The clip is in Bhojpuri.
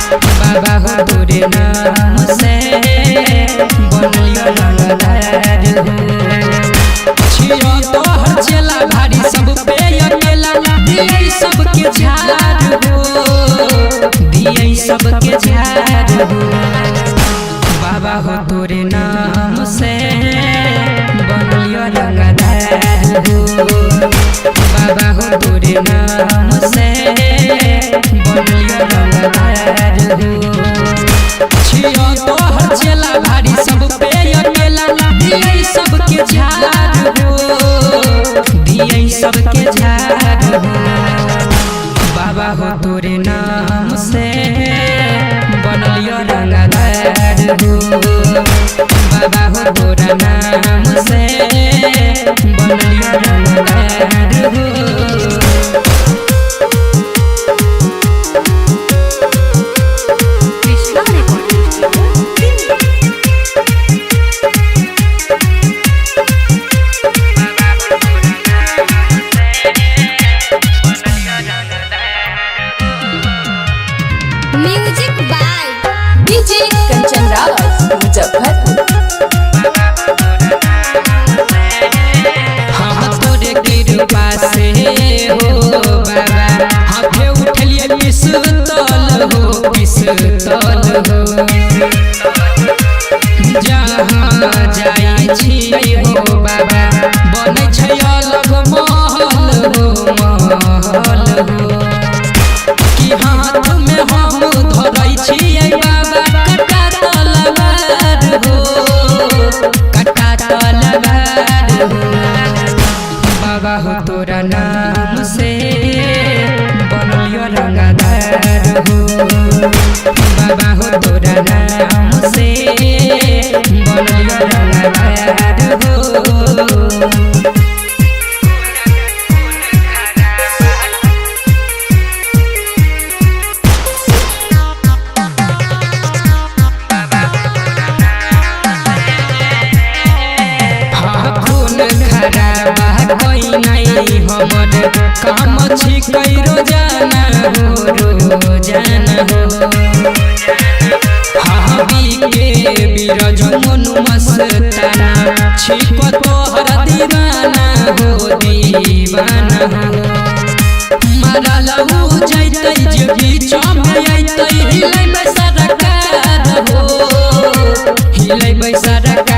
बाबा हो तोरे नाम से बनलियो रंगदार छियो तोहर चेला भारी सब पे अकेला दिए सबके झाड़ हो दिए सबके झाड़ हो बाबा हो तोरे नाम से बनलियो रंगदार हो बाबा हो तोरे नाम से बनलियो रंगदार हो छियो तोहर चेला भारी सब पे अकेला दिए सबके झाड़ हो दिए सबके झाड़ हो बाबा हो तोरे नाम से बनलियो रंगदार हो बाबा हो तोरा नाम से बनलियो रंगदार हो music by DJ Kanchan Rawat Muzaffarpur. हम तोरे कृपा से हो बाबा हाथे उठलिए पिस्तौल हो जहाँ जाई छियै हो बाबा बनै छै अलग महल हो कि हाथ में हम धरै छियै बाबा कटा तलवार हो कटा तलवार हो बाबा हो तोरा नाम से बनलियो रंगदार हो बाबा हो तोरा नाम से बनलियो रंगदार हो हमर काम छी कई रोजाना हो रोजाना हो हावी के बीरज मनु मस्ताना छिको तोहर दीवाना हो दीवाना हो मारा लहू जैतै जे बीच में अइतै हिलै सरकार हो हिलै सरकार